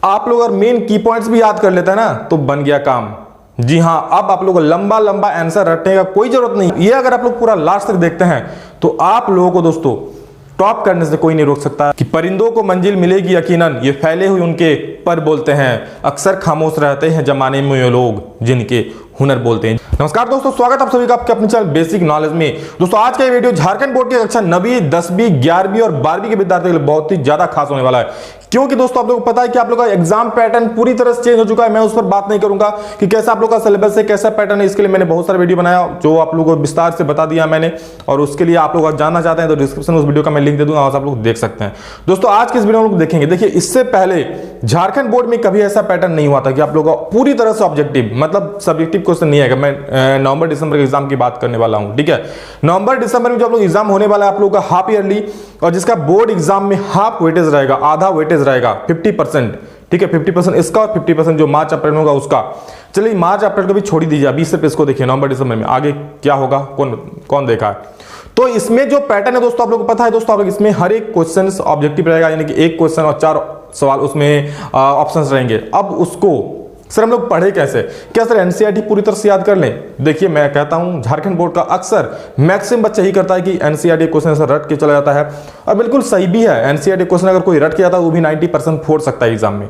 आप लोग अगर मेन की पॉइंट्स भी याद कर लेते हैं ना तो बन गया काम। जी हां, अब आप लोगों को लंबा लंबा आंसर रटने का कोई जरूरत नहीं। ये अगर आप लोग पूरा लास्ट तक देखते हैं तो आप लोगों को दोस्तों टॉप करने से कोई नहीं रोक सकता। कि परिंदों को मंजिल मिलेगी यकीनन, ये फैले हुए उनके पर बोलते हैं, अक्सर खामोश रहते हैं जमाने में ये लोग जिनके हुनर बोलते हैं। नमस्कार दोस्तों, स्वागत आप सभी का आपके अपने चैनल बेसिक नॉलेज में। दोस्तों आज का ये वीडियो झारखंड बोर्ड की कक्षा 9वीं 10वीं 11वीं और 12वीं के विद्यार्थियों के लिए बहुत ही ज्यादा खास होने वाला है। क्योंकि दोस्तों आप लोगों को पता है कि आप लोग का एग्जाम पैटर्न पूरी तरह से चेंज हो चुका है। मैं उस पर बात नहीं करूंगा कि कैसा आप लोग का सिलेबस है, कैसा पैटर्न है। इसके लिए मैंने बहुत सारे वीडियो बनाया जो आप लोगों को विस्तार से बता दिया मैंने, और उसके लिए आप लोग जानना चाहते हैं तो डिस्क्रिप्शन में उस वीडियो का मैं लिंक दे दूंगा, आप लोग देख सकते हैं। दोस्तों आज के इस वीडियो में लोग देखेंगे, देखिए इससे पहले झारखंड बोर्ड में कभी ऐसा पैटर्न नहीं हुआ था कि आप लोग पूरी तरह से ऑब्जेक्टिव मतलब सब्जेक्टिव क्वेश्चन नहीं आएगा। मैं नवंबर दिसंबर के एग्जाम की बात करने वाला हूं, ठीक है। नवंबर दिसंबर में जो आप लोग एग्जाम होने वाला है आप लोगों का हाफ ईयरली, और जिसका बोर्ड एग्जाम में हाफ वेटेज रहेगा, आधा वेटेज रहेगा 50%, ठीक है। 50% इसका और 50% जो मार्च अप्रैल में होगा उसका। चलिए मार्च अप्रैल को भी छोड़ ही दीजिए, अभी सिर्फ इसको देखिए नवंबर दिसंबर में आगे क्या होगा कौन देखा है। तो इसमें जो पैटर्न है दोस्तों आप लोगों को पता है दोस्तों, आप लोग इसमें हर एक क्वेश्चन ऑब्जेक्टिव रहेगा, यानी कि एक क्वेश्चन और 4 सवाल उसमें ऑप्शंस रहेंगे। अब उसको सर हम लोग पढ़े कैसे, क्या सर एनसीईआरटी पूरी तरह से याद कर लें? देखिए मैं कहता हूं झारखंड बोर्ड का अक्सर मैक्सिमम बच्चा ही करता है कि एनसीईआरटी क्वेश्चन से रट के चला जाता है, और बिल्कुल सही भी है। एनसीईआरटी क्वेश्चन अगर कोई रट के जाता है वो भी 90% फोड़ सकता है एग्जाम में,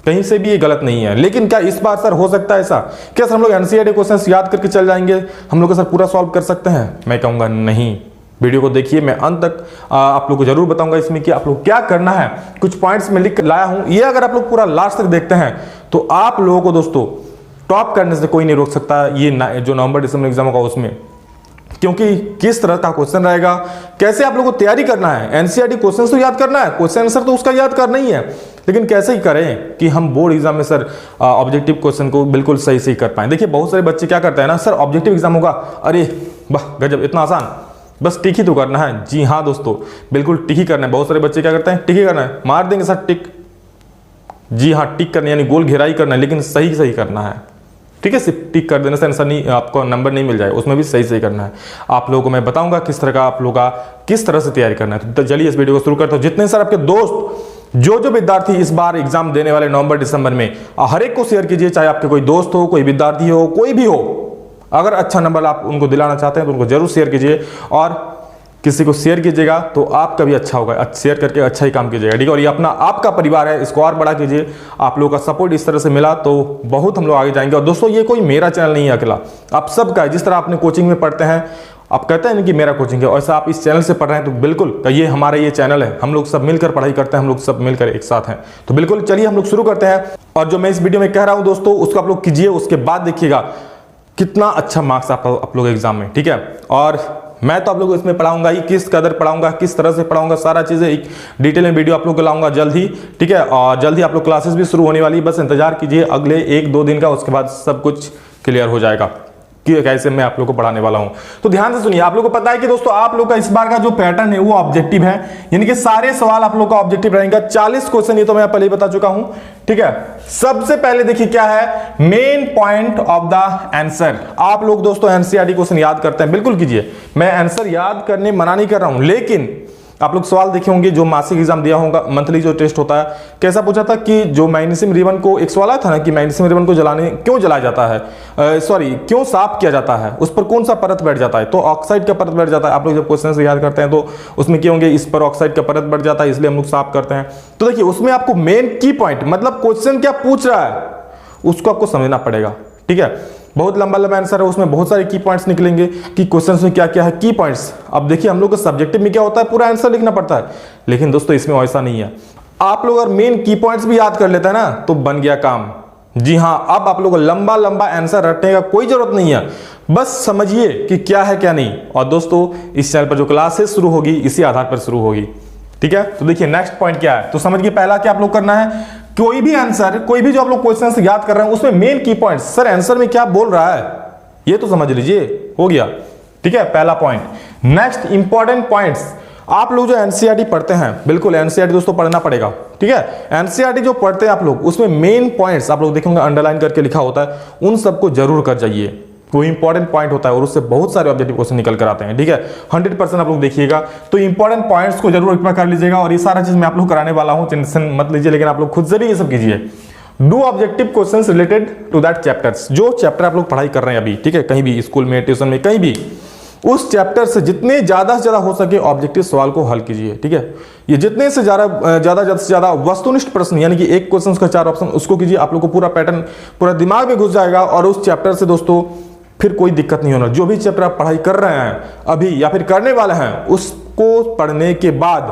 कहीं से भी ये गलत नहीं है। लेकिन क्या इस बार सर हो सकता है ऐसा, क्या सर हम लोग एनसीईआरटी क्वेश्चन याद करके चल जाएंगे, हम लोग सर पूरा सॉल्व कर सकते हैं? मैं कहूंगा नहीं। वीडियो को देखिए, मैं अंत तक आप लोग को जरूर बताऊंगा इसमें कि आप लोग क्या करना है। कुछ पॉइंट्स में लिख कर लाया हूं, ये अगर आप लोग पूरा लास्ट तक देखते हैं तो आप लोगों को दोस्तों टॉप करने से कोई नहीं रोक सकता ये जो नवंबर दिसंबर एग्जाम होगा उसमें। क्योंकि किस तरह का क्वेश्चन रहेगा, कैसे आप लोगों को तैयारी करना है। एनसीईआरटी क्वेश्चन तो याद करना है, क्वेश्चन आंसर तो उसका याद करना ही है, लेकिन कैसे ही करें कि हम बोर्ड एग्जाम में सर ऑब्जेक्टिव क्वेश्चन को बिल्कुल सही से कर पाए। देखिए बहुत सारे बच्चे क्या करते हैं ना, सर ऑब्जेक्टिव एग्जाम होगा, अरे वाह गजब इतना आसान, बस टिक ही तो करना है। जी हाँ दोस्तों, बिल्कुल टिक ही करना है। बहुत सारे बच्चे क्या करते हैं, टिक ही करना है, मार देंगे सर टिक। जी हाँ, टिक करना यानी गोल घेराई करना है, लेकिन सही सही करना है, ठीक है। सिर्फ टिक कर देने से आंसर नहीं, आपको नंबर नहीं मिल जाएगा, उसमें भी सही सही करना है। आप लोगों को मैं बताऊंगा किस तरह का आप लोगों का किस तरह से तैयारी करना है। तो चलिए इस वीडियो को शुरू करते हो। जितने सर आपके दोस्त जो विद्यार्थी इस बार एग्जाम देने वाले नवंबर दिसंबर में, हर एक को शेयर कीजिए, चाहे आपके कोई दोस्त हो, कोई विद्यार्थी हो, कोई भी हो। अगर अच्छा नंबर आप उनको दिलाना चाहते हैं तो उनको जरूर शेयर कीजिए, और किसी को शेयर कीजिएगा तो आपका भी अच्छा होगा, शेयर करके अच्छा ही काम कीजिएगा, ठीक है। और ये अपना आपका परिवार है, इसको और बड़ा कीजिए। आप लोगों का सपोर्ट इस तरह से मिला तो बहुत हम लोग आगे जाएंगे। और दोस्तों ये कोई मेरा चैनल नहीं है अकेला, आप सबका है। जिस तरह आपने कोचिंग में पढ़ते हैं, आप कहते हैं ना कि मेरा कोचिंग है, वैसा आप इस चैनल से पढ़ रहे हैं तो बिल्कुल ये हमारा ये चैनल है, हम लोग सब मिलकर पढ़ाई करते हैं, हम लोग सब मिलकर एक साथ हैं। तो बिल्कुल चलिए हम लोग शुरू करते हैं। और जो मैं इस वीडियो में कह रहा हूं दोस्तों उसको आप लोग कीजिए, उसके बाद देखिएगा कितना अच्छा मार्क्स आप लोग एग्जाम में, ठीक है। और मैं तो आप लोगों को इसमें पढ़ाऊंगा ही, किस कदर पढ़ाऊंगा, किस तरह से पढ़ाऊंगा, सारा चीजें एक डिटेल में वीडियो आप लोग को लाऊंगा जल्द ही, ठीक है। और जल्द ही आप लोग क्लासेस भी शुरू होने वाली है, बस इंतजार कीजिए अगले 1-2 दिन का, उसके बाद सब कुछ क्लियर हो जाएगा कि कैसे मैं आप लोग को पढ़ाने वाला हूं। तो ध्यान से सुनिए, आप लोग को पता है कि दोस्तों आप लोग का इस बार का जो पैटर्न है वो ऑब्जेक्टिव है, यानी कि सारे सवाल आप लोग का ऑब्जेक्टिव रहेंगे। 40 क्वेश्चन, ये तो मैं पहले ही बता चुका हूं, ठीक है। सबसे पहले देखिए क्या है main point of the answer. आप लोग दोस्तों एनसीईआरटी क्वेश्चन याद करते हैं, बिल्कुल कीजिए। मैं आंसर याद करने मना नहीं कर रहा हूं, लेकिन आप लोग सवाल देखे होंगे जो मासिक एग्जाम दिया होगा, मंथली जो टेस्ट होता है, कैसा पूछा था कि जो मैग्नीशियम रिबन को, एक सवाल आया था ना कि मैग्नीशियम रिबन को क्यों जलाया जाता है, क्यों साफ किया जाता है, उस पर कौन सा परत बैठ जाता है, तो ऑक्साइड का परत बैठ जाता है। आप लोग जब क्वेश्चन से याद करते हैं तो उसमें क्या होंगे, इस पर ऑक्साइड का परत बैठ जाता है, इसलिए हम लोग साफ करते हैं। तो देखिए उसमें आपको मेन की पॉइंट मतलब क्वेश्चन क्या पूछ रहा है उसको आपको समझना पड़ेगा, ठीक है। बहुत लंबा लंबा आंसर है, उसमें बहुत सारे की पॉइंट्स निकलेंगे कि क्वेश्चन में क्या क्या है की पॉइंट्स। अब देखिए हम लोग का सब्जेक्टिव में क्या होता है, पूरा आंसर लिखना पड़ता है, लेकिन दोस्तों इसमें ऐसा नहीं है। आप लोग अगर मेन की पॉइंट्स भी याद कर लेते हैं ना तो बन गया काम। जी हां, अब आप लोग को लंबा लंबा आंसर रटने का कोई जरूरत नहीं है, बस समझिए कि क्या है क्या नहीं। और दोस्तों इस चैनल पर जो क्लासेस शुरू होगी इसी आधार पर शुरू होगी, ठीक है। तो देखिए नेक्स्ट पॉइंट क्या है, तो समझिए पहला क्या आप लोग करना है, कोई भी आंसर, कोई भी जो आप लोग क्वेश्चन से याद कर रहे हैं उसमें मेन की पॉइंट्स, सर आंसर में क्या बोल रहा है ये तो समझ लीजिए, हो गया, ठीक है, पहला पॉइंट। नेक्स्ट इंपॉर्टेंट पॉइंट्स, आप लोग जो एनसीईआरटी पढ़ते हैं, बिल्कुल एनसीईआरटी दोस्तों पढ़ना पड़ेगा, ठीक है। एनसीईआरटी जो पढ़ते हैं आप लोग उसमें मेन पॉइंट्स आप लोग देखेंगे अंडरलाइन करके लिखा होता है, उन सबको जरूर कर जाइए, कोई इंपॉर्टेंट पॉइंट होता है और उससे बहुत सारे ऑब्जेक्टिव क्वेश्चन निकल कर आते हैं, ठीक है। 100% आप लोग देखिएगा, तो इंपॉर्टेंट पॉइंट्स को जरूर एक बार कर लीजिएगा। और ये सारा चीज मैं आप लोग कराने वाला हूं, टेंशन मत लीजिए, लेकिन आप लोग खुद से भी ये सब कीजिए। Do objective questions related to that chapters, जो चैप्टर आप लोग पढ़ाई कर रहे हैं अभी, ठीक है, कहीं भी स्कूल में, ट्यूशन में, कहीं भी, उस चैप्टर से जितने ज्यादा से ज्यादा हो सके ऑब्जेक्टिव सवाल को हल कीजिए, ठीक है। ये जितने से ज्यादा वस्तुनिष्ठ प्रश्न, यानी कि एक क्वेश्चन का 4 ऑप्शन, उसको कीजिए। आप लोग को पूरा पैटर्न पूरा दिमाग में घुस जाएगा और उस चैप्टर से दोस्तों फिर कोई दिक्कत नहीं होना। जो भी चैप्टर आप पढ़ाई कर रहे हैं अभी या फिर करने वाले हैं, उसको पढ़ने के बाद,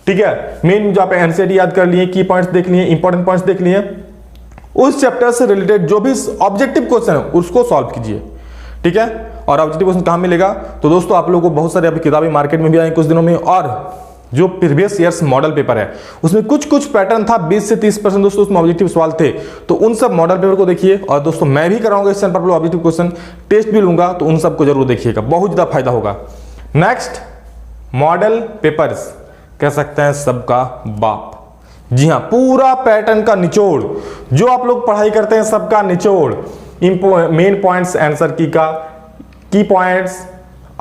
ठीक है, मेन जो आप एनसीईआरटी याद कर लिए, की पॉइंट्स देख लिए, इंपॉर्टेंट पॉइंट्स देख लिए, उस चैप्टर से रिलेटेड जो भी ऑब्जेक्टिव क्वेश्चन है उसको सॉल्व कीजिए, ठीक है। और ऑब्जेक्टिव क्वेश्चन कहां मिलेगा? तो दोस्तों आप लोगों को बहुत सारी अभी किताबें मार्केट में भी आई कुछ दिनों में, और जो प्रीवियस ईयर्स मॉडल पेपर है उसमें कुछ पैटर्न था, 20 से 30% दोस्तों उसमें ऑब्जेक्टिव सवाल थे। तो उन सब मॉडल पेपर को देखिए, और दोस्तों मैं भी कराऊंगा इस चैनल पर ऑब्जेक्टिव क्वेश्चन टेस्ट भी लूंगा, तो उन सबको जरूर देखिएगा, बहुत ज्यादा फायदा होगा। नेक्स्ट, मॉडल पेपर्स कह सकते हैं सबका बाप। जी हाँ, पूरा पैटर्न का निचोड़ जो आप लोग पढ़ाई करते हैं, सबका निचोड़, मेन पॉइंट्स, आंसर की पॉइंट्स,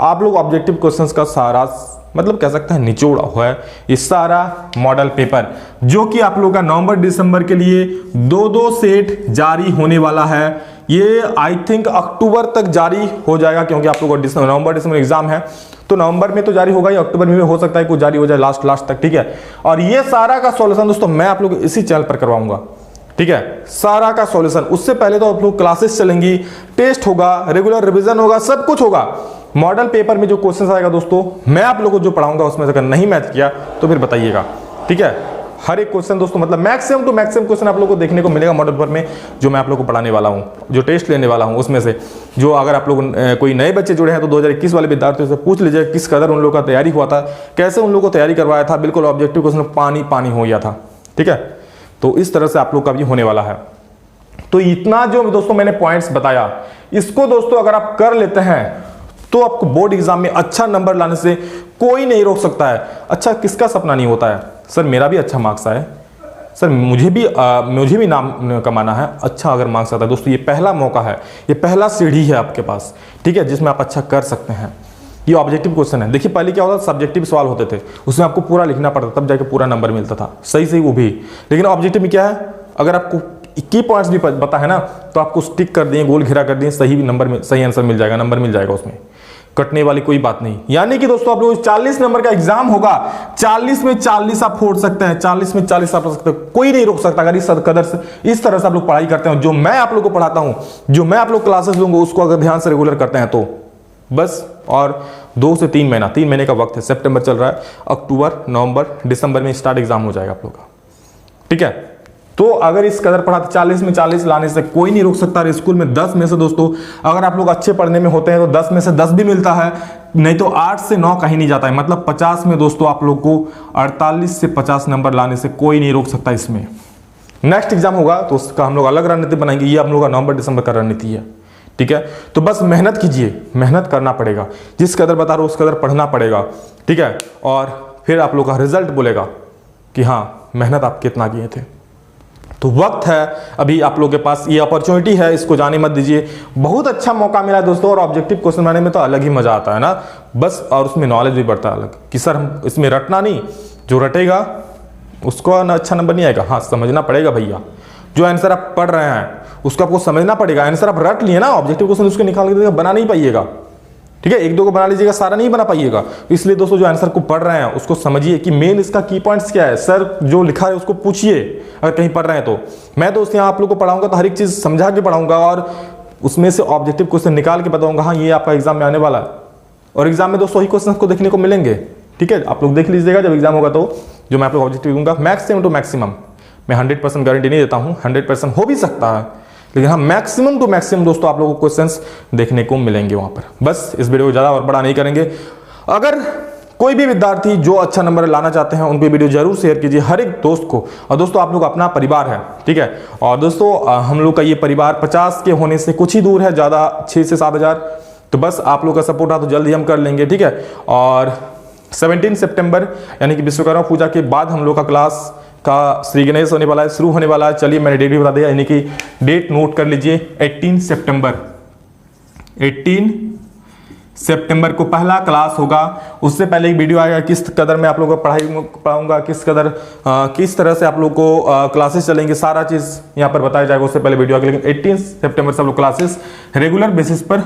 आप लोग ऑब्जेक्टिव क्वेश्चंस का सारा मतलब कह सकते हैं निचोड़ा हुआ है ये सारा मॉडल पेपर, जो कि आप लोग का नवंबर दिसंबर के लिए 2 सेट जारी होने वाला है। ये आई थिंक अक्टूबर तक जारी हो जाएगा, क्योंकि आप लोगों को नवंबर दिसंबर एग्जाम है, तो नवंबर में तो जारी होगा, या अक्टूबर में हो सकता है कुछ जारी हो जाए लास्ट तक, ठीक है। और ये सारा का सॉल्यूशन दोस्तों मैं आप लोग इसी चैनल पर करवाऊंगा, ठीक है, सारा का सॉल्यूशन। उससे पहले तो आप लोग क्लासेस चलेंगी, टेस्ट होगा, रेगुलर रिवीजन होगा, सब कुछ होगा। मॉडल पेपर में जो क्वेश्चन आएगा दोस्तों, मैं आप लोगों को जो पढ़ाऊंगा उसमें से अगर नहीं मैच किया तो फिर बताइएगा, ठीक है। हर एक क्वेश्चन दोस्तों मतलब मैक्सिमम टू मैक्सिमम क्वेश्चन आप लोगों को देखने को मिलेगा मॉडल पेपर में, जो मैं आप लोगों को पढ़ाने वाला हूं, जो टेस्ट लेने वाला हूं। उसमें से जो अगर आप लोग कोई नए बच्चे जुड़े हैं तो 2021 वाले विद्यार्थियों से पूछ लीजिए किस कदर उन लोगों का तैयारी हुआ था, कैसे उन लोगों को तैयारी करवाया था, बिल्कुल ऑब्जेक्टिव क्वेश्चन पानी हो गया था, ठीक है। तो इस तरह से आप लोग का भी होने वाला है। तो इतना जो दोस्तों मैंने पॉइंट्स बताया, इसको दोस्तों अगर आप कर लेते हैं तो आपको बोर्ड एग्जाम में अच्छा नंबर लाने से कोई नहीं रोक सकता है। अच्छा, किसका सपना नहीं होता है, सर मेरा भी अच्छा मार्क्स आए, सर मुझे भी नाम कमाना है, अच्छा अगर मार्क्स आता है दोस्तों, ये पहला मौका है, ये पहला सीढ़ी है आपके पास, ठीक है, जिसमें आप अच्छा कर सकते हैं। ये ऑब्जेक्टिव क्वेश्चन है। देखिए पहले क्या होता था, सब्जेक्टिव सवाल होते थे, उसमें आपको पूरा लिखना पड़ता, तब जाके पूरा नंबर मिलता था, सही वो भी। लेकिन ऑब्जेक्टिव में क्या है, अगर आपको की पॉइंट्स भी पता है ना, तो आपको स्टिक कर दिए, गोल घेरा कर दिए, सही नंबर में सही आंसर मिल जाएगा, नंबर मिल जाएगा, उसमें कटने वाली कोई बात नहीं। यानी कि दोस्तों आप लोग 40 नंबर का एग्जाम होगा, 40 में 40 आप फोड़ सकते हैं, 40 में 40 आप रख सकते हैं, कोई नहीं रोक सकता अगर इस तरह से आप लोग पढ़ाई करते हैं। जो मैं आप लोग को पढ़ाता हूं, जो मैं आप लोग क्लासेस लूंगा, उसको अगर ध्यान से रेगुलर करते हैं तो बस। और 2 से 3 महीने का वक्त है, सितंबर चल रहा है, अक्टूबर नवंबर दिसंबर में स्टार्ट एग्जाम हो जाएगा आप लोग का, ठीक है। तो अगर इस कदर पढ़ा 40 में 40 लाने से कोई नहीं रोक सकता। स्कूल में 10 में से दोस्तों अगर आप लोग अच्छे पढ़ने में होते हैं तो 10 में से 10 भी मिलता है, नहीं तो 8 से 9 कहीं नहीं जाता है। मतलब 50 में दोस्तों आप लोग को 48 से 50 नंबर लाने से कोई नहीं रोक सकता। इसमें नेक्स्ट एग्जाम होगा तो उसका हम लोग अलग रणनीति बनाएंगे, ये हम लोग का नवंबर दिसंबर का रणनीति है, ठीक है। तो बस मेहनत कीजिए, मेहनत करना पड़ेगा, जिस कदर बता रहा हूं उस कदर पढ़ना पड़ेगा, ठीक है। और फिर आप लोग का रिजल्ट बोलेगा कि हाँ मेहनत आप कितना किए थे। तो वक्त है अभी आप लोगों के पास, ये अपॉर्चुनिटी है, इसको जाने मत दीजिए। बहुत अच्छा मौका मिला है दोस्तों, और ऑब्जेक्टिव क्वेश्चन बनाने में तो अलग ही मजा आता है ना बस, और उसमें नॉलेज भी बढ़ता है अलग, कि सर हम इसमें रटना नहीं, जो रटेगा उसको अच्छा नंबर नहीं आएगा। हाँ समझना पड़ेगा भैया, जो आंसर आप पढ़ रहे हैं उसको आपको समझना पड़ेगा। आंसर आप रट लिए ना, ऑब्जेक्टिव क्वेश्चन उसको निकाल के बना नहीं पाइएगा, ठीक है। 1-2 को बना लीजिएगा, सारा नहीं बना पाइएगा। इसलिए दोस्तों जो आंसर को पढ़ रहे हैं उसको समझिए कि मेन इसका की पॉइंट्स क्या है, सर जो लिखा है उसको पूछिए अगर कहीं पढ़ रहे हैं तो। मैं दोस्त यहाँ आप लोग को पढ़ाऊंगा तो हर एक चीज समझा के पढ़ाऊंगा, और उसमें से ऑब्जेक्टिव क्वेश्चन निकाल के बताऊंगा, हाँ ये आपका एग्जाम में आने वाला है। और एग्जाम में दोस्तों वही क्वेश्चन को देखने को मिलेंगे, ठीक है। आप लोग देख लीजिएगा जब एग्जाम होगा तो, जो मैं आप लोग ऑब्जेक्टिव दूंगा मैक्सिमम टू मैक्सिमम, मैं 100% गारंटी नहीं देता हूँ, 100% हो भी सकता है, लेकिन हाँ मैक्सिमम टू मैक्सिमम दोस्तों आप लोगों को क्वेश्चंस देखने को मिलेंगे वहां पर। बस इस वीडियो को ज्यादा और बड़ा नहीं करेंगे। अगर कोई भी विद्यार्थी जो अच्छा नंबर लाना चाहते हैं उनको वीडियो जरूर शेयर कीजिए हर एक दोस्त को। और दोस्तों आप लोग अपना परिवार है, ठीक है। और दोस्तों हम लोग का ये परिवार 50 के होने से कुछ ही दूर है, ज्यादा 6 से 7 हज़ार। तो बस आप लोग का सपोर्ट है तो जल्दी हम कर लेंगे, ठीक है। और 17 सितंबर यानी कि विश्वकर्मा पूजा के बाद हम लोग का क्लास का श्री गणेश होने वाला है, शुरू होने वाला है। चलिए मैंने डेट भी बता दिया, यानी कि डेट नोट कर लीजिए 18 सितंबर, 18 सितंबर को पहला क्लास होगा। उससे पहले एक वीडियो आएगा किस कदर मैं आप लोगों को पढ़ाऊंगा, किस तरह से आप लोगों को क्लासेस चलेंगे, सारा चीज़ यहाँ पर बताया जाएगा। उससे पहले वीडियो आएगा, लेकिन 18 सितंबर से आप लोग क्लासेस रेगुलर बेसिस पर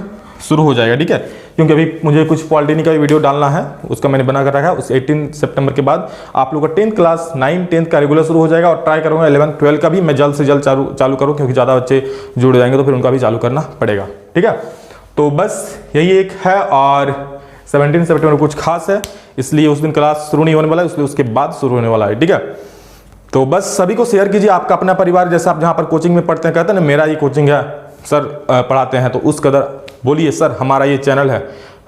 शुरू हो जाएगा, ठीक है। क्योंकि अभी मुझे कुछ पॉलिटेक्निक का वीडियो डालना है, उसका मैंने बना कर रखा है। उस 18 सितंबर के बाद आप लोगों का 10th क्लास 9 10th का रेगुलर शुरू हो जाएगा, और ट्राई करूँगा 11 12 का भी मैं जल्द से जल्द चालू करूँ, क्योंकि ज़्यादा बच्चे जुड़ जाएंगे तो फिर उनका भी चालू करना पड़ेगा, ठीक है। तो बस यही एक है, और 17 सितंबर कुछ खास है, इसलिए उस दिन क्लास शुरू नहीं होने वाला है, इसलिए उसके बाद शुरू होने वाला है, ठीक है। तो बस सभी को शेयर कीजिए, आपका अपना परिवार, जैसे आप जहाँ पर कोचिंग में पढ़ते हैं, कहते हैं ना मेरा ये कोचिंग है सर, पढ़ाते हैं, तो उस कदर बोलिए सर हमारा ये चैनल है,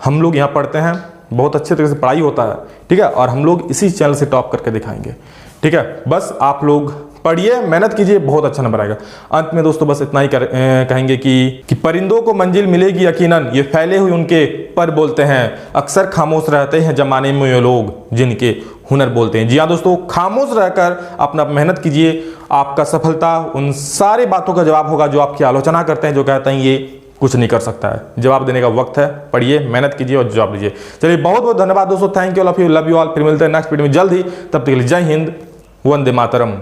हम लोग यहाँ पढ़ते हैं, बहुत अच्छे तरीके से पढ़ाई होता है, ठीक है, और हम लोग इसी चैनल से टॉप करके दिखाएंगे, ठीक है। बस आप लोग पढ़िए, मेहनत कीजिए, बहुत अच्छा नंबर आएगा। अंत में दोस्तों बस इतना ही कहेंगे कि परिंदों को मंजिल मिलेगी यकीनन, ये फैले हुए उनके पर बोलते हैं, अक्सर खामोश रहते हैं जमाने में ये लोग जिनके हुनर बोलते हैं। जी हाँ दोस्तों, खामोश रहकर अपना मेहनत कीजिए, आपका सफलता उन सारी बातों का जवाब होगा जो आपकी आलोचना करते हैं, जो कहते हैं ये कुछ नहीं कर सकता है। जवाब देने का वक्त है, पढ़िए, मेहनत कीजिए और जवाब लीजिए। चलिए बहुत बहुत धन्यवाद दोस्तों, thank you all of you, love you all. फिर मिलते हैं नेक्स्ट वीडियो में जल्द ही, तब तक के लिए जय हिंद, वंदे मातरम।